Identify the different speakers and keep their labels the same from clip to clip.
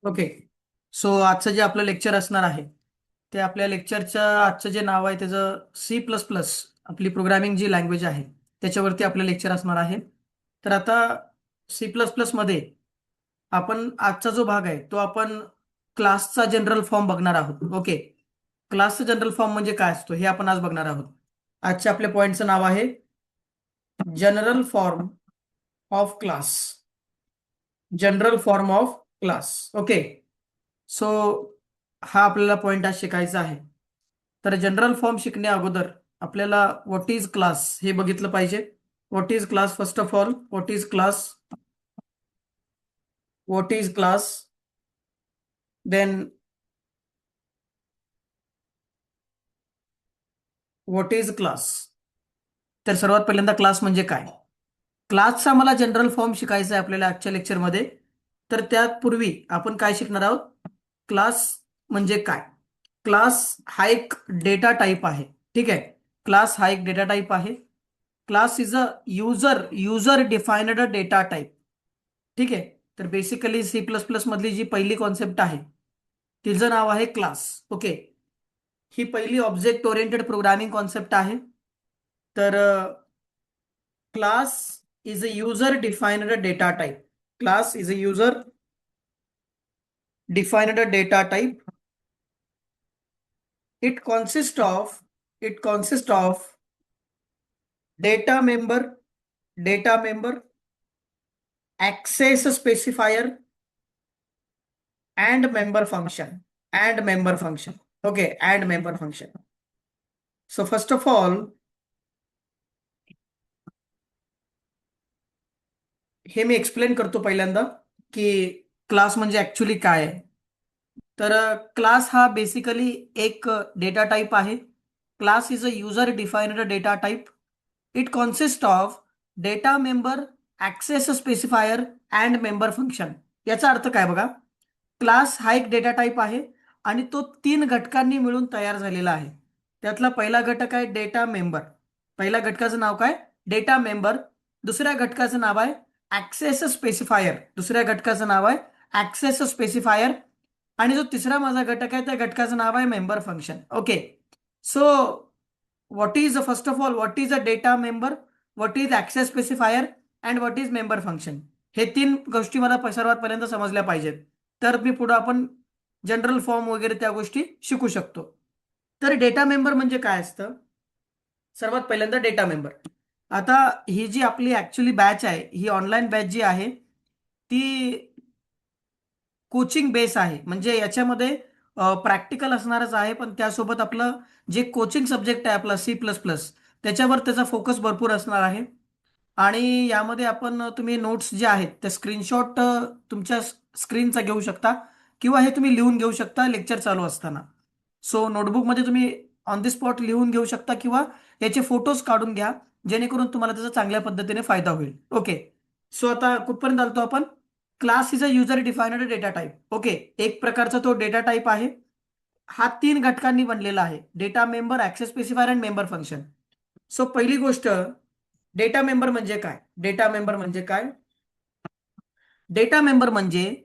Speaker 1: Okay. So आजचं जे आपलं लेक्चर असणार आहे ते आपल्या लेक्चरचं आजचं जे नाव आहे त्याचं C++ आपली प्रोग्रामिंग जी लँग्वेज आहे त्याच्यावरती आपलं लेक्चर असणार आहे. तर आता C++ मध्ये आपण आजचा जो भाग आहे तो आपण क्लासचा जनरल फॉर्म बघणार आहोत. ओके. क्लासचा जनरल फॉर्म म्हणजे काय असतो हे आपण आज बघणार आहोत. आजच्या आपल्या पॉईंटचं नाव आहे general form of class. General form of class. Okay. So हा आपल्याला पॉइंट आज शिकायचा आहे. तर जनरल फॉर्म शिकण्या अगोदर आपल्याला व्हॉट इज क्लास हे बघितलं पाहिजे. What is class? First of all what is class? What is class? Then what is class? तर सर्वात पहिल्यांदा क्लास म्हणजे काय? क्लासचा मला जनरल फॉर्म शिकायचा आहे आपल्याला आजच्या लेक्चरमध्ये. तर त्यापूर्वी आपण काय शिकणार आहोत? क्लास म्हणजे काय? क्लास हा एक डेटा टाईप आहे. ठीक आहे. क्लास हा एक डेटा टाईप आहे. Class is a user defined data type. ठीक आहे. तर बेसिकली C++ मधली जी पहिली कॉन्सेप्ट आहे तिचं नाव आहे क्लास. ओके. ही पहिली ऑब्जेक्ट ओरिएंटेड प्रोग्रामिंग कॉन्सेप्ट आहे. तर class is a user defined data type. Class is a user defined data type. It consists of data member, data member, access specifier, and member function. And member function. Okay, and member function. So first of all, हे मी explain करतो पहिल्यांदा की class म्हणजे actually काय आहे. तर class हा basically एक डेटा टाईप आहे. Class is a user defined data type. It consist of data member, access specifier and member function. याचा अर्थ काय बघा. क्लास हा एक डेटा टाईप आहे आणि तो 3 घटकांनी मिळून तयार झालेला आहे. त्यातला पहिला घटक आहे डेटा मेंबर. पहिल्या घटकाचं नाव काय? Data member. दुसऱ्या घटकाचं नाव आहे ऍक्सेस स्पेसिफायर. दुसऱ्या घटकाचं नाव आहे ऍक्सेस स्पेसिफायर. आणि जो तिसरा माझा घटक आहे त्या घटकाचं नाव आहे member function. Okay. So what is first of all what is a data member, what is access specifier and what is member function. हे 3 गोष्टी मला सर्वात पर्यंत समजल्या पाहिजेत. तर मी पुढे आपण जनरल फॉर्म वगैरे त्या गोष्टी शिकू शकतो. तर डेटा मेंबर म्हणजे काय असतं? सर्वात पहिल्यांदा डेटा मेंबर. आता ही जी आपली ऍक्च्युली बॅच आहे ही ऑनलाईन बॅच जी आहे ती कोचिंग बेस आहे. म्हणजे याच्यामध्ये प्रॅक्टिकल असणारच आहे पण त्यासोबत आपलं जे कोचिंग सब्जेक्ट आहे आपला C++ त्याच्यावर त्याचा फोकस भरपूर असणार आहे. आणि यामध्ये आपण तुम्ही नोट्स जे आहेत त्या स्क्रीनशॉट तुमच्या स्क्रीनचा घेऊ शकता किंवा हे तुम्ही लिहून घेऊ शकता लेक्चर चालू असताना. सो नोटबुकमध्ये तुम्ही ऑन द स्पॉट लिहून घेऊ शकता किंवा याचे फोटोज काढून घ्या जेणेकरून तुम्हाला त्याचा चांगल्या पद्धतीने फायदा होईल. ओके. सो आता कुठपर्यंत आलतो आपण? Class is a user defined data type. Okay. एक प्रकारचा तो डेटा टाईप आहे. हा 3 घटकांनी बनलेला आहे. Data member, access specifier and member function. So पहिली गोष्ट, डेटा मेंबर म्हणजे काय? डेटा मेंबर म्हणजे काय? डेटा मेंबर म्हणजे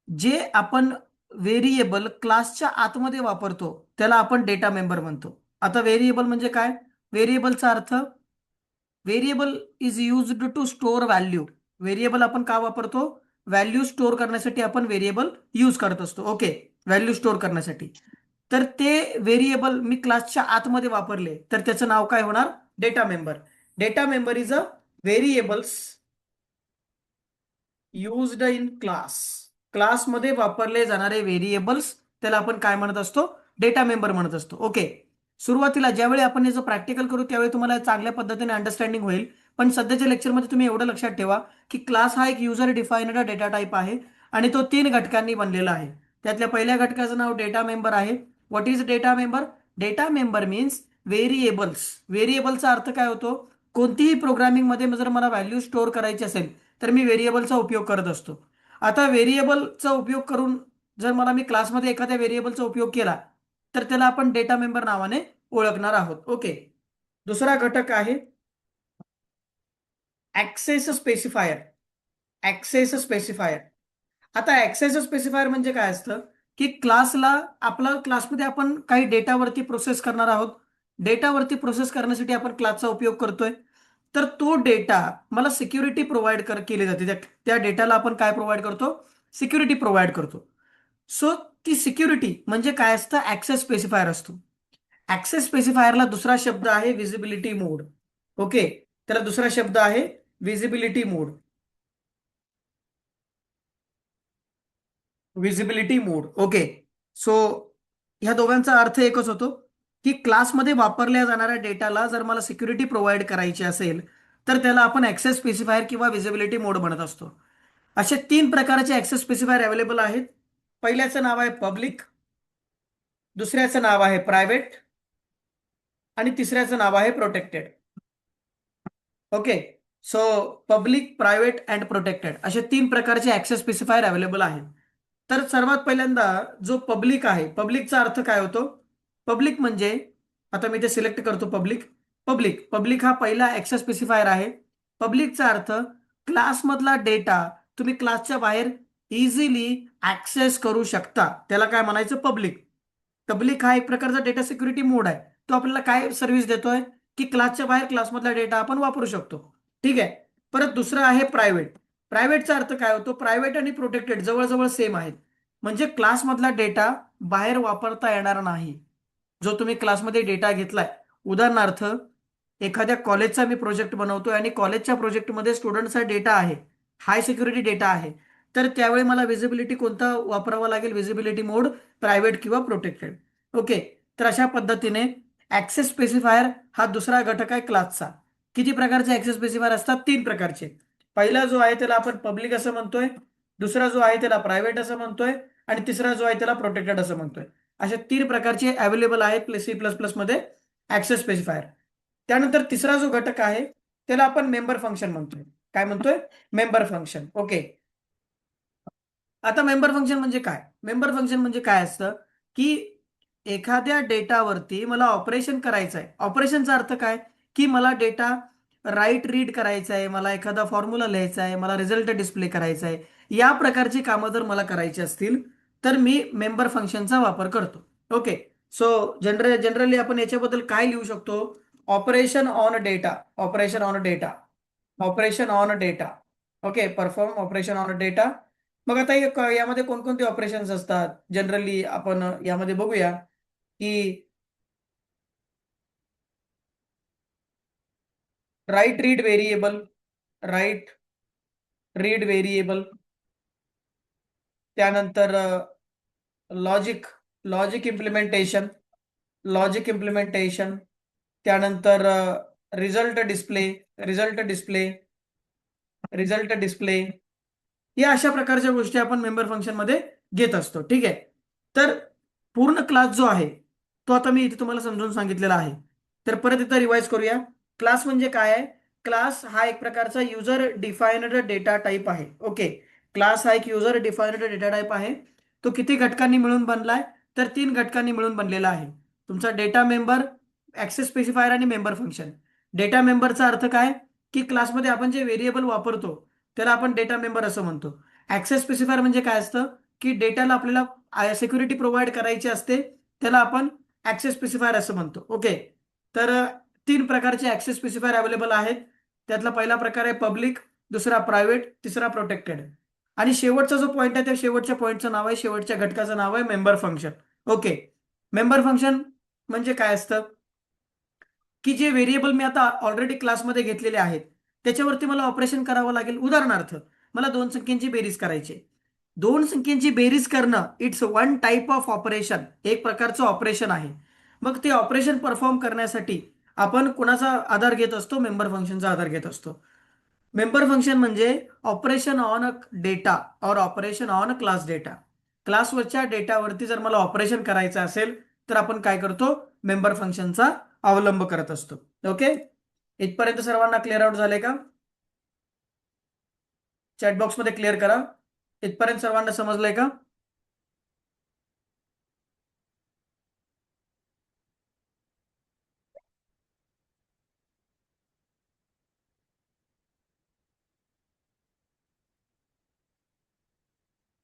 Speaker 1: जे आपण व्हेरिएबल क्लासच्या आतमध्ये वापरतो त्याला आपण डेटा मेंबर म्हणतो. आता व्हेरिएबल म्हणजे काय? व्हेरिएबलचा अर्थ, variable is used to store value. Variable आपण का वापरतो? व्हॅल्यू स्टोअर करण्यासाठी आपण व्हेरिएबल यूज करत असतो. ओके. व्हॅल्यू स्टोअर करण्यासाठी. तर ते व्हेरिएबल मी क्लासच्या आतमध्ये वापरले तर त्याचं नाव काय होणार? Data member. Data member is a variables used in class. क्लासमध्ये वापरले जाणारे व्हेरिएबल्स त्याला आपण काय म्हणत असतो? डेटा मेंबर म्हणत असतो. ओके. सुरुवातीला ज्यावेळी आपण याचं प्रॅक्टिकल करू त्यावेळी तुम्हाला चांगल्या पद्धतीने अंडरस्टँडिंग होईल. पण सध्याच्या लेक्चरमध्ये तुम्ही एवढं लक्षात ठेवा की क्लास हा एक युजर डिफाइन्ड डेटा टाईप आहे आणि तो 3 घटकांनी बनलेला आहे. त्यातल्या पहिल्या घटकाचं नाव डेटा मेंबर आहे. What is data member? Data member means variables. व्हेरिएबलचा अर्थ काय होतो? कोणतीही प्रोग्रामिंगमध्ये जर मला व्हॅल्यू स्टोअर करायची असेल तर मी व्हेरिएबलचा उपयोग करत असतो. आता व्हेरिएबलचा उपयोग करून जर मला मी क्लासमध्ये एखाद्या व्हेरिएबलचा उपयोग केला तर त्याला आपण डेटा मेंबर नावाने ओळखणार आहोत. ओके. दुसरा घटक आहे ऍक्सेस स्पेसिफायर. Access specifier. आता ऍक्सेस स्पेसिफायर म्हणजे काय असतं, की क्लासला, आपला क्लासमध्ये आपण काही डेटावरती प्रोसेस करणार आहोत. डेटावरती प्रोसेस करण्यासाठी आपण क्लासचा उपयोग करतोय. तर तो डेटा मला सिक्युरिटी प्रोव्हाइड केली जाते. त्या डेटाला आपण काय प्रोव्हाइड करतो? सिक्युरिटी प्रोव्हाइड करतो. सो ती सिक्युरिटी म्हणजे काय असतं? ऍक्सेस स्पेसिफायर असतो. ऍक्सेस स्पेसिफायरला दुसरा शब्द आहे विजिबिलिटी मोड. ओके, त्याला दुसरा शब्द आहे विजिबिलिटी मोड. विजिबिलिटी मोड. ओके. सो ह्या दोघांचा अर्थ एकच होतो, की क्लासमध्ये वापरल्या जाणाऱ्या डेटाला जर मला सिक्युरिटी प्रोव्हाइड करायची असेल, तर त्याला आपण ऍक्सेस स्पेसिफायर किंवा विजिबिलिटी मोड म्हणत असतो. असे तीन प्रकारचे ऍक्सेस स्पेसिफायर अवेलेबल आहेत. पहिल्याचं नाव आहे पब्लिक, दुसऱ्याचं नाव आहे प्रायव्हेट, आणि तिसऱ्याचं नाव आहे protected. Okay. So public, private and protected असे तीन प्रकारचे ऍक्सेस स्पेसिफायर अवेलेबल आहेत. तर सर्वात पहिल्यांदा जो पब्लिक आहे, पब्लिकचा अर्थ काय होतो? पब्लिक म्हणजे, आता मी ते सिलेक्ट करतो पब्लिक. पब्लिक पब्लिक हा पहिला ऍक्सेस स्पेसिफायर आहे. पब्लिकचा अर्थ, क्लासमधला डेटा तुम्ही क्लासच्या बाहेर इझिली ऍक्सेस करू शकता, त्याला काय म्हणायचं? पब्लिक. पब्लिक हा एक प्रकारचा डेटा सिक्युरिटी मोड आहे. तो आपल्याला काय सर्व्हिस देतोय? की क्लासच्या बाहेर क्लासमधला डेटा आपण वापरू शकतो. ठीक आहे. परत दुसरं आहे प्रायव्हेट. प्रायव्हेटचा अर्थ काय होतो? प्रायव्हेट आणि प्रोटेक्टेड जवळजवळ सेम आहेत. म्हणजे क्लासमधला डेटा बाहेर वापरता येणार नाही. जो तुम्ही क्लासमध्ये डेटा घेतलाय, उदाहरणार्थ एखाद्या कॉलेजचा मी प्रोजेक्ट बनवतोय आणि कॉलेजच्या प्रोजेक्टमध्ये स्टुडंटचा डेटा आहे, हाय सिक्युरिटी डेटा आहे, तर त्यावेळी मला विजिबिलिटी कोणता वापरावा लागेल? विजिबिलिटी मोड, प्रायव्हेट किंवा प्रोटेक्टेड. ओके. तर अशा पद्धतीने ऍक्सेस स्पेसिफायर हा दुसरा घटक आहे क्लासचा. किती प्रकारचे ऍक्सेस स्पेसिफायर असतात? तीन प्रकारचे. पहिला जो आहे त्याला आपण पब्लिक असं म्हणतोय, दुसरा जो आहे त्याला प्रायव्हेट असं म्हणतोय, आणि तिसरा जो आहे त्याला प्रोटेक्टेड असं म्हणतोय. अशा तीन प्रकारचे अवेलेबल आहेत C++ मध्ये ऍक्सेस स्पेसिफायर. त्यानंतर तिसरा जो घटक आहे त्याला आपण मेंबर फंक्शन म्हणतोय. काय म्हणतोय? Member function. ओके. आता मेंबर फंक्शन म्हणजे काय? मेंबर फंक्शन म्हणजे काय असतं, की एखाद्या डेटावरती मला ऑपरेशन करायचं आहे. ऑपरेशनचा अर्थ काय? की मला डेटा राईट रीड करायचा आहे, मला एखादा फॉर्म्युला लिहायचा आहे, मला रिझल्ट डिस्प्ले करायचा आहे. या प्रकारची कामं जर मला करायची असतील, तर मी मेंबर फंक्शनचा वापर करतो. ओके. सो जनरली आपण याच्याबद्दल काय लिहू शकतो? Operation on data. Operation on data. Operation on data. Okay. Perform operation on data. मग आता यामध्ये कोणकोणते ऑपरेशन्स असतात जनरली आपण यामध्ये बघूया, की write read variable, write read variable, त्यानंतर logic, logic implementation, logic implementation, त्यानंतर result display, result display, result display. या अशा प्रकारच्या गोष्टी आपण मेंबर फंक्शन मध्ये घेत असतो. ठीक आहे. तर पूर्ण क्लास जो आहे तो आता मी इथे तुम्हाला समजून सांगितलेला आहे. तर परत इथं रिवाइज करूया. क्लास म्हणजे काय आहे? क्लास हा एक प्रकारचा युजर डिफाइन्ड डेटा टाईप आहे. ओके. क्लास हा एक युजर डिफाइन्ड डेटा टाईप आहे. तो किती घटकांनी मिळून बनलाय? तर तीन घटकांनी मिळून बनलेला आहे. तुमचा डेटा मेंबर, ऍक्सेस स्पेसिफायर आणि मेंबर फंक्शन. डेटा मेंबरचा अर्थ काय? की क्लासमध्ये आपण जे व्हेरिएबल वापरतो त्याला आपण डेटा मेंबर असं म्हणतो. ऍक्सेस स्पेसिफायर म्हणजे काय असतं? की डेटाला आपल्याला सिक्युरिटी प्रोव्हाइड करायची असते, त्याला आपण ऍक्सेस स्पेसिफायर असं म्हणतो. ओके. तर तीन प्रकारचे ऍक्सेस स्पेसिफायर अवेलेबल आहेत. त्यातला पहिला प्रकार आहे पब्लिक, दुसरा प्रायव्हेट, तिसरा प्रोटेक्टेड. आणि शेवटचा जो पॉईंट आहे त्या शेवटच्या पॉईंटचं नाव आहे, शेवटच्या घटकाचं नाव आहे member function. Okay. Member function म्हणजे काय असतं? की जे व्हेरिएबल मी आता ऑलरेडी क्लासमध्ये घेतलेले आहेत त्याच्यावरती मला ऑपरेशन करावं लागेल. उदाहरणार्थ मला दोन संख्यांची बेरीज करायची आहे. दोन संख्यांची बेरीज करणं it's one type of operation, एक प्रकारचं ऑपरेशन आहे. मग ते ऑपरेशन परफॉर्म करण्यासाठी आपण कुणाचा आधार घेत असतो? मेंबर फंक्शनचा आधार घेत असतो. मेंबर फंक्शन म्हणजे ऑपरेशन ऑन अ डेटा और ऑपरेशन ऑन क्लास डेटा. क्लासवरच्या डेटावरती जर मला ऑपरेशन करायचं असेल तर आपण काय करतो? मेंबर फंक्शनचा अवलंब करत असतो. ओके. इथपर्यंत सर्वांना क्लिअर आउट झाले का? चॅटबॉक्स मध्ये क्लिअर करा. इथपर्यंत सर्वांना समजलंय का?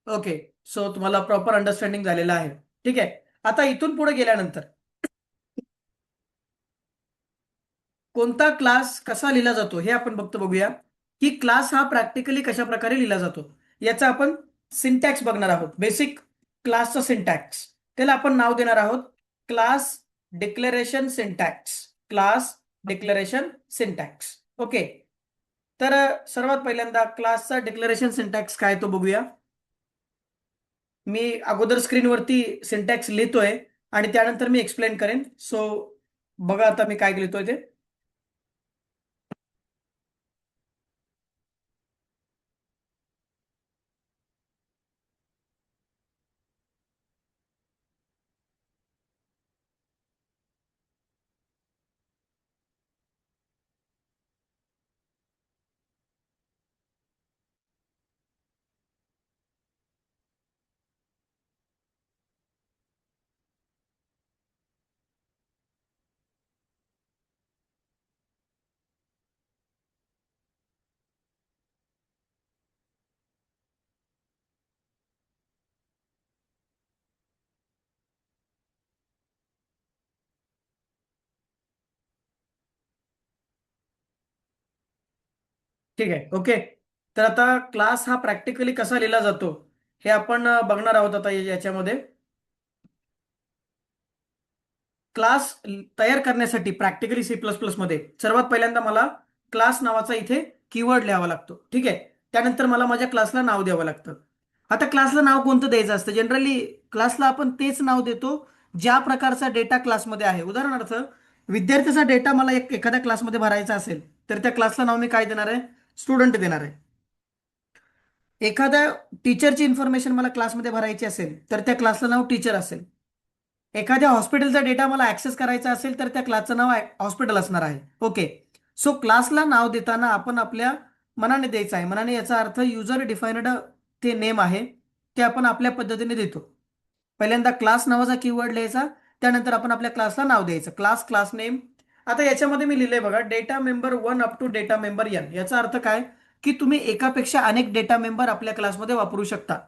Speaker 1: ओके. सो तुम्हाला प्रॉपर अंडरस्टँडिंग झालेलं आहे. ठीक आहे. आता इथून पुढे गेल्यानंतर कोणता क्लास कसा लिहिला जातो हे आपण फक्त बघूया, की क्लास हा प्रॅक्टिकली कशा प्रकारे लिहिला जातो. याचा आपण सिंटॅक्स बघणार आहोत. बेसिक क्लासचा सिंटॅक्स, त्याला आपण नाव देणार आहोत class declaration syntax. Class declaration syntax. Okay. तर सर्वात पहिल्यांदा क्लासचा डिक्लेरेशन सिंटॅक्स काय तो बघूया. मी अगोदर स्क्रीनवरती सिंटॅक्स लिहितोय आणि त्यानंतर मी एक्सप्लेन करेन. सो बघा आता मी काय लिहितोय ते. ठीक आहे. ओके. तर आता क्लास हा प्रॅक्टिकली कसा लिहिला जातो हे आपण बघणार आहोत आता याच्यामध्ये. क्लास तयार करण्यासाठी प्रॅक्टिकली सी प्लस प्लस मध्ये सर्वात पहिल्यांदा मला क्लास नावाचा इथे कीवर्ड लिहावा लागतो. ठीक आहे. त्यानंतर मला माझ्या क्लासला नाव द्यावं लागतं. आता क्लासला नाव कोणतं द्यायचं असतं? जनरली क्लासला आपण तेच नाव देतो ज्या प्रकारचा डेटा क्लासमध्ये आहे. उदाहरणार्थ, विद्यार्थ्याचा डेटा मला एखाद्या क्लासमध्ये भरायचा असेल तर त्या क्लासला नाव मी काय देणार आहे? स्टुडंट देणार आहे. एखाद्या टीचरची इन्फॉर्मेशन मला क्लासमध्ये भरायची असेल तर त्या क्लासचं नाव टीचर असेल. एखाद्या हॉस्पिटलचा डेटा मला ऍक्सेस करायचा असेल तर त्या क्लासचं नाव हॉस्पिटल असणार आहे. ओके. सो क्लासला नाव देताना आपण आपल्या मनाने द्यायचं आहे. मनाने याचा अर्थ युजर डिफाइन्ड ते नेम आहे, ते आपण आपल्या पद्धतीने देतो. पहिल्यांदा क्लास नावाचा कीवर्ड लिहायचा, त्यानंतर आपण आपल्या क्लासला नाव द्यायचं. Class name. आता याच्यामध्ये मी लिहिलंय बघा, data member 1 up to data member n. याचा अर्थ काय, की तुम्ही एकापेक्षा अनेक डेटा मेंबर आपल्या क्लासमध्ये वापरू शकता.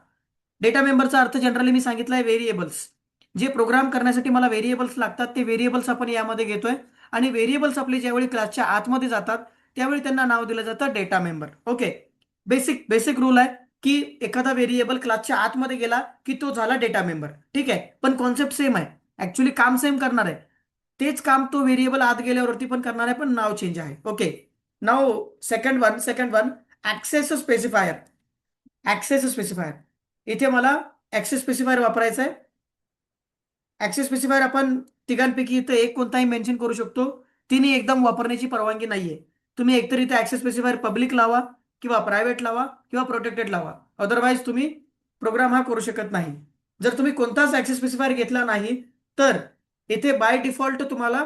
Speaker 1: डेटा मेंबरचा अर्थ जनरली मी सांगितलाय व्हेरिएबल्स. जे प्रोग्राम करण्यासाठी मला व्हेरिएबल्स लागतात ते व्हेरिएबल्स आपण यामध्ये घेतोय. आणि व्हेरिएबल्स आपले ज्यावेळी क्लासच्या आतमध्ये जातात त्यावेळी त्यांना नाव दिलं जातं data member. Okay. Basic basic rule आहे की एखादा व्हेरिएबल क्लासच्या आतमध्ये गेला की तो झाला डेटा मेंबर. ठीक आहे. पण कॉन्सेप्ट सेम आहे. ऍक्च्युली काम सेम करणार आहे. तेच काम तो व्हेरिएबल आत गेल्यावरती पण करणार आहे, पण नाव चेंज आहे. ओके. नाव second one access specifier. Access specifier. इथे मला ऍक्सेस स्पेसिफायर वापरायचं आहे. ऍक्सेस स्पेसिफायर आपण तिघांपैकी इथं एक कोणताही मेन्शन करू शकतो. तिने एकदम वापरण्याची परवानगी नाहीये. तुम्ही एकतर इथे ऍक्सेस स्पेसिफायर पब्लिक लावा किंवा प्रायव्हेट लावा किंवा प्रोटेक्टेड लावा. अदरवाईज तुम्ही प्रोग्राम हा करू शकत नाही. जर तुम्ही कोणताच ऍक्सेस स्पेसिफायर घेतला नाही तर इथे बाय डिफॉल्ट तुम्हाला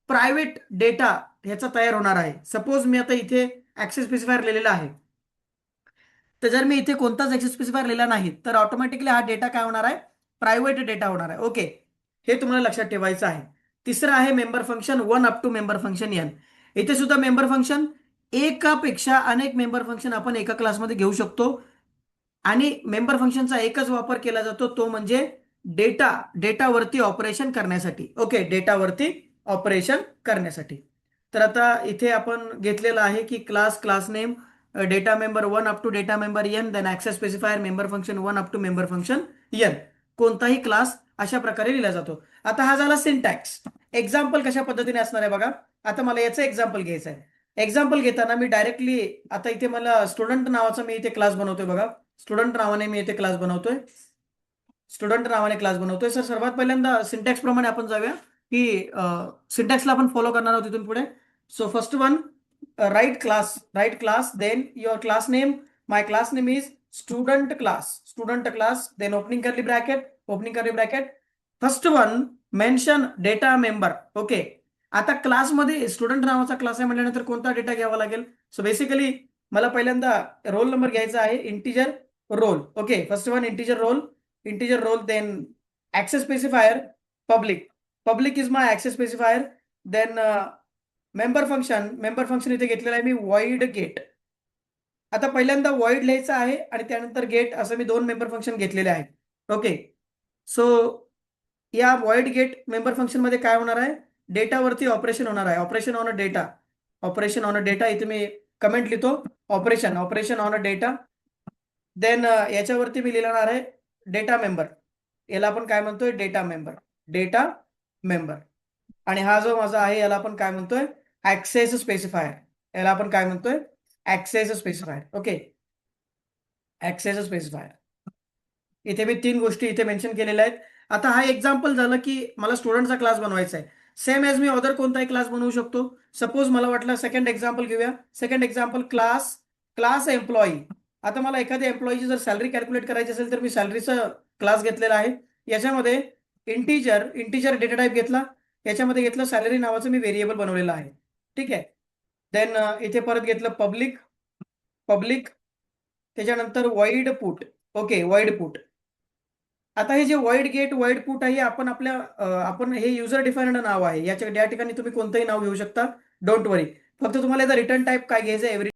Speaker 1: प्रायव्हेट डेटा ह्याचा तयार होणार आहे. सपोज मी आता इथे ऍक्सेस स्पेसिफायर लिहिलेला आहे, तर जर मी इथे कोणताच ऍक्सेस स्पेसिफायर लिहिला नाही तर ऑटोमॅटिकली हा डेटा काय होणार आहे? प्रायव्हेट डेटा होणार आहे. ओके. हे तुम्हाला लक्षात ठेवायचं आहे. तिसरं आहे member function 1 up to member function n. इथे सुद्धा मेंबर फंक्शन, एकापेक्षा अनेक मेंबर फंक्शन आपण एका क्लासमध्ये घेऊ शकतो. आणि मेंबर फंक्शनचा एकच वापर केला जातो, तो म्हणजे डेटावरती ऑपरेशन करण्यासाठी. ओके. डेटावरती ऑपरेशन करण्यासाठी. तर आता इथे आपण घेतलेलं आहे की class name, data member 1 up to data member n, then access specifier member function 1 up to member function n. कोणताही क्लास अशा प्रकारे लिहिला जातो. आता हा झाला सिंटॅक्स. एक्झाम्पल कशा पद्धतीने असणार आहे बघा. आता मला याचं एक्झाम्पल घ्यायचं आहे. एक्झाम्पल घेताना मी डायरेक्टली आता इथे मला स्टुडंट नावाचा मी इथे क्लास बनवतोय बघा. स्टुडंट नावाने मी इथे क्लास बनवतोय. स्टुडंट नावाने क्लास बनवतोय. सर सर्वात पहिल्यांदा सिंटॅक्स प्रमाणे आपण जाऊया की सिंटॅक्सला आपण फॉलो करणार आहोत इथून पुढे. So first one, right class then your class name. My class name is student class then opening curly bracket. First one mention data member. Okay. आता क्लासमध्ये स्टुडंट नावाचा क्लास आहे म्हटल्यानंतर कोणता डेटा घ्यावा लागेल? सो बेसिकली मला पहिल्यांदा रोल नंबर घ्यायचा आहे, integer roll. Okay. First one integer roll then access specifier public is my access specifier. Then member function इथे घेतलेला आहे मी, void गेट. आता पहिल्यांदा वॉइड लिहायचं आहे आणि त्यानंतर गेट असं मी 2 मेंबर फंक्शन घेतलेले आहेत. ओके. सो या वॉइड गेट मेंबर फंक्शन मध्ये काय होणार आहे, डेटावरती ऑपरेशन होणार आहे. Operation on a data, operation on a data, इथे मी कमेंट लिहितो, operation operation on a data. Then याच्यावरती मी लिहिणार आहे डेटा मेंबर, याला आपण काय म्हणतोय, डेटा मेंबर, डेटा मेंबर. आणि हा जो माझा आहे याला आपण काय म्हणतोय, ऍक्सेस स्पेसिफायर, याला आपण काय म्हणतोय, access specifier. Okay, access specifier. इथे मी 3 गोष्टी इथे मेन्शन केलेल्या आहेत. आता हा एक्झाम्पल झालं की मला स्टुडंटचा क्लास बनवायचा आहे. सेम एज मी अदर कोणताही क्लास बनवू शकतो. सपोज मला वाटलं सेकंड एक्झाम्पल घेऊया. Second example class, class employee. आता मला एखाद्या एम्प्लॉईची जर सॅलरी कॅल्क्युलेट करायची असेल तर मी सॅलरीचा क्लास घेतलेला आहे. याच्यामध्ये इंटीजर इंटीजर डेटा टाईप घेतला, याच्यामध्ये घेतलं सॅलरी नावाचं मी व्हेरिएबल बनवलेलं आहे. ठीक आहे. देन इथे परत घेतलं पब्लिक, पब्लिक, त्याच्यानंतर wide put. Okay, wide put. आता हे जे वाईड गेट वाईड पुट आहे आपण आपल्या आपण हे युजर डिफाइन्ड नाव आहे. या ठिकाणी तुम्ही कोणतंही नाव घेऊ शकता. डोंट वरी. फक्त तुम्हाला याचा रिटर्न टाईप काय घ्यायचं,